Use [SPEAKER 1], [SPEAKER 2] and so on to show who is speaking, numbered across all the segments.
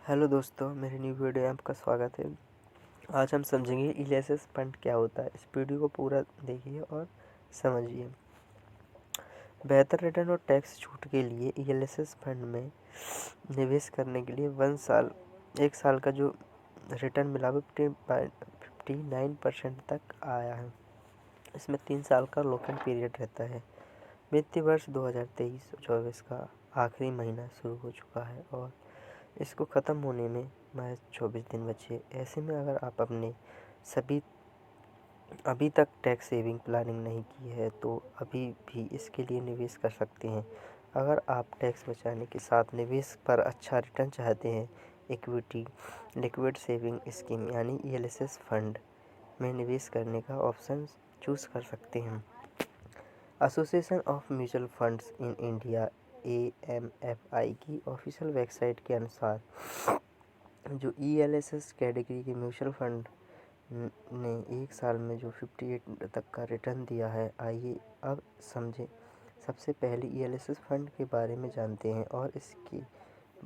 [SPEAKER 1] Hello दोस्तों, मेरी new video में आपका स्वागत है। आज हम समझेंगे ईएलएसएस फंड क्या होता है। इस वीडियो को पूरा देखिए और समझिए। बेहतर रिटर्न और टैक्स छूट के लिए ईएलएसएस फंड में निवेश करने के लिए 1 साल का जो रिटर्न मिला वो 59% तक आया है। इसमें 3 साल का लॉक इन पीरियड रहता है। वित्तीय वर्ष 2023-24 का आखिरी महीना शुरू हो चुका है और इसको ख़त्म होने में महज 24 दिन बचे। ऐसे में अगर आप अभी तक टैक्स सेविंग प्लानिंग नहीं की है तो अभी भी इसके लिए निवेश कर सकते हैं। अगर आप टैक्स बचाने के साथ निवेश पर अच्छा रिटर्न चाहते हैं, इक्विटी लिक्विड सेविंग स्कीम यानी ईएलएसएस फंड में निवेश करने का ऑप्शन चूज़ कर सकते हैं। Association of mutual funds in India AMFI की ऑफिशियल वेबसाइट के अनुसार जो ईएलएसएस कैटेगरी के म्यूचुअल फंड ने 1 साल में जो 58 तक का रिटर्न दिया है। आइए अब समझें। सबसे पहले ईएलएसएस फंड के बारे में जानते हैं और इसके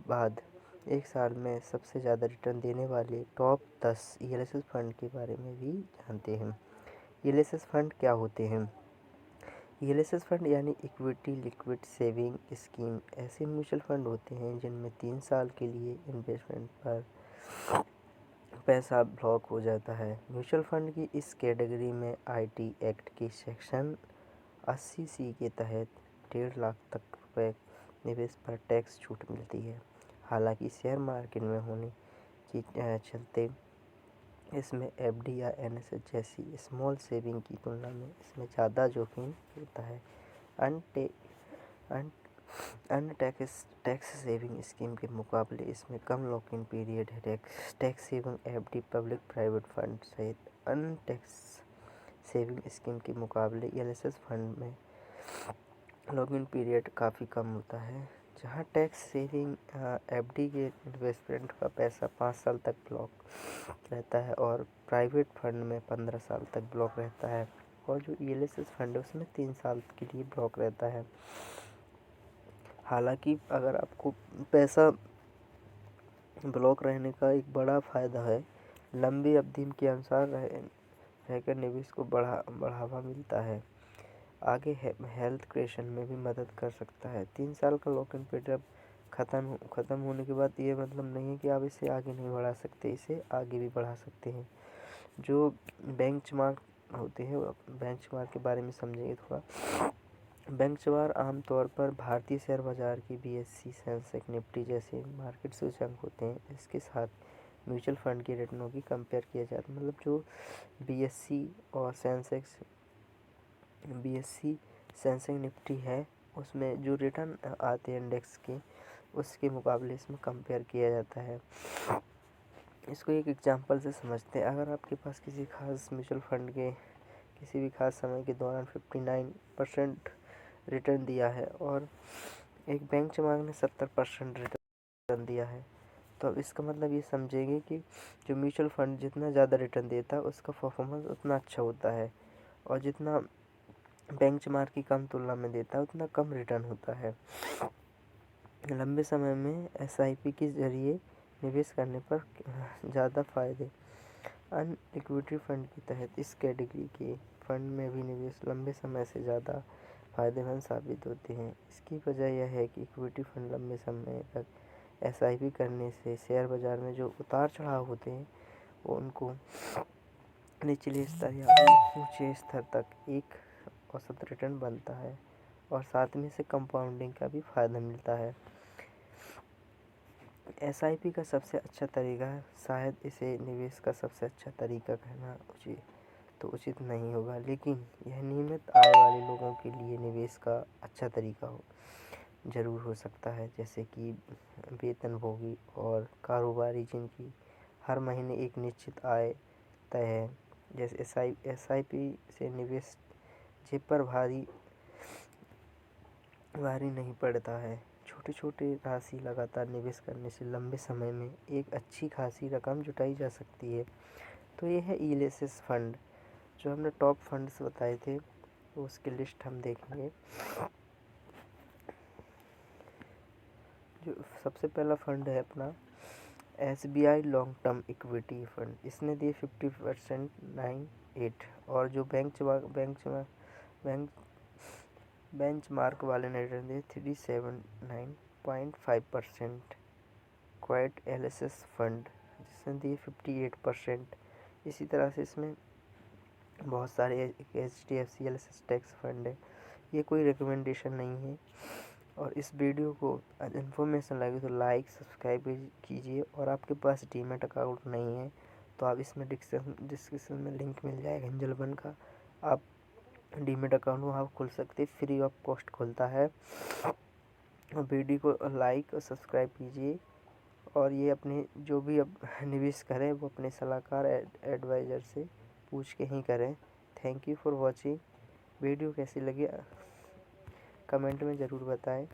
[SPEAKER 1] बाद 1 साल में सबसे ज़्यादा रिटर्न देने वाले टॉप 10 ईएलएसएस फंड के बारे में भी जानते हैं। ईएलएसएस फंड क्या होते हैं? ईएलएसएस फंड यानी इक्विटी लिक्विड सेविंग स्कीम ऐसे म्यूचुअल फंड होते हैं जिनमें 3 साल के लिए इन्वेस्टमेंट पर पैसा ब्लॉक हो जाता है। म्यूचुअल फंड की इस कैटेगरी में आईटी एक्ट के सेक्शन 80C के तहत 1.5 लाख तक रुपए निवेश पर टैक्स छूट मिलती है। हालांकि शेयर मार्केट में होने के चलते इसमें एफडी या एनएसएस जैसी स्मॉल सेविंग की तुलना में इसमें ज़्यादा जोखिम होता है। अन्य टैक्स सेविंग स्कीम के मुकाबले इसमें कम लॉक इन पीरियड है। Tax saving FD public private fund सहित अन्य टैक्स सेविंग स्कीम के मुकाबले ईएलएसएस फंड में लॉक इन पीरियड काफ़ी कम होता है। जहां टैक्स सेविंग एफडी के इन्वेस्टमेंट का पैसा 5 साल तक ब्लॉक रहता है और प्राइवेट फंड में 15 साल तक ब्लॉक रहता है और जो ईएलएसएस फंड है उसमें 3 साल के लिए ब्लॉक रहता है। हालांकि अगर आपको पैसा ब्लॉक रहने का एक बड़ा फ़ायदा है, लंबी अवधि के अनुसार रहकर निवेश को बढ़ावा मिलता है। आगे हेल्थ क्रिएशन में भी मदद कर सकता है। 3 साल का लॉक इन पीरियड ख़त्म होने के बाद ये मतलब नहीं है कि आप इसे आगे नहीं बढ़ा सकते, इसे आगे भी बढ़ा सकते हैं। जो बेंचमार्क होते हैं, बेंचमार्क के बारे में समझेंगे थोड़ा। बेंचमार्क आमतौर पर भारतीय शेयर बाजार की BSE सेंसेक्स निफ्टी जैसे मार्केट सूचकांक होते हैं। इसके साथ म्यूचुअल फंड के रिटर्नों की कंपेयर किया जाता है। मतलब जो BSE और BSE सेंसेक्स निफ्टी है उसमें जो रिटर्न आते हैं इंडेक्स के, उसके मुकाबले इसमें कंपेयर किया जाता है। इसको एक एग्जांपल से समझते हैं। अगर आपके पास किसी खास म्यूचुअल फंड के किसी भी खास समय के दौरान 59% रिटर्न दिया है और एक बेंचमार्क ने 70% रिटर्न दिया है, तो अब इसका मतलब ये समझेंगे कि जो म्यूचुअल फंड जितना ज़्यादा रिटर्न देता है उसका परफॉर्मेंस उतना अच्छा होता है और जितना बेंचमार्क की कम तुलना में देता है उतना कम रिटर्न होता है। लंबे समय में एसआईपी के जरिए निवेश करने पर ज़्यादा फायदे। अन्य इक्विटी फंड के तहत इस कैटेगरी के फंड में भी निवेश लंबे समय से ज़्यादा फायदेमंद साबित होते हैं। इसकी वजह यह है कि इक्विटी फंड लंबे समय तक एसआईपी करने से शेयर बाजार में जो उतार चढ़ाव होते हैं वो उनको निचले स्तर या ऊंचे स्तर तक एक औसत रिटर्न बनता है और साथ में से कंपाउंडिंग का भी फायदा मिलता है। एसआईपी का सबसे अच्छा तरीका, शायद इसे निवेश का सबसे अच्छा तरीका कहना उचित नहीं होगा, लेकिन यह नियमित आय वाले लोगों के लिए निवेश का अच्छा तरीका ज़रूर हो सकता है, जैसे कि वेतनभोगी और कारोबारी जिनकी हर महीने एक निश्चित आय तय है। जैसे एसआईपी से निवेश जेब पर भारी नहीं पड़ता है। छोटे छोटे राशि लगातार निवेश करने से लंबे समय में एक अच्छी खासी रकम जुटाई जा सकती है। तो ये है ईएलएसएस फंड। जो हमने टॉप फंड्स बताए थे तो उसकी लिस्ट हम देखेंगे। जो सबसे पहला फंड है अपना SBI long term equity fund, इसने दिए 50% 98। और जो बेंचमार्क वाले ने रिटर्न दिए 379.5%। क्वाइट LSS फंड जिसने दिए 58%। इसी तरह से इसमें बहुत सारे HDFC LSS टैक्स फंड है। ये कोई रिकमेंडेशन नहीं है। और इस वीडियो को इन्फॉर्मेशन लगे तो लाइक सब्सक्राइब कीजिए। और आपके पास डीमैट अकाउंट नहीं है तो आप इसमें डिस्क्रिप्शन में लिंक मिल जाएगा एंजल वन का, आप डीमैट अकाउंट वहाँ खोल सकते हैं, फ्री ऑफ कॉस्ट खुलता है। वीडियो को लाइक और सब्सक्राइब कीजिए। और ये अपने जो भी अब निवेश करें वो अपने सलाहकार एडवाइज़र से पूछ के ही करें। Thank you for watching. Video कैसी लगी कमेंट में ज़रूर बताएं।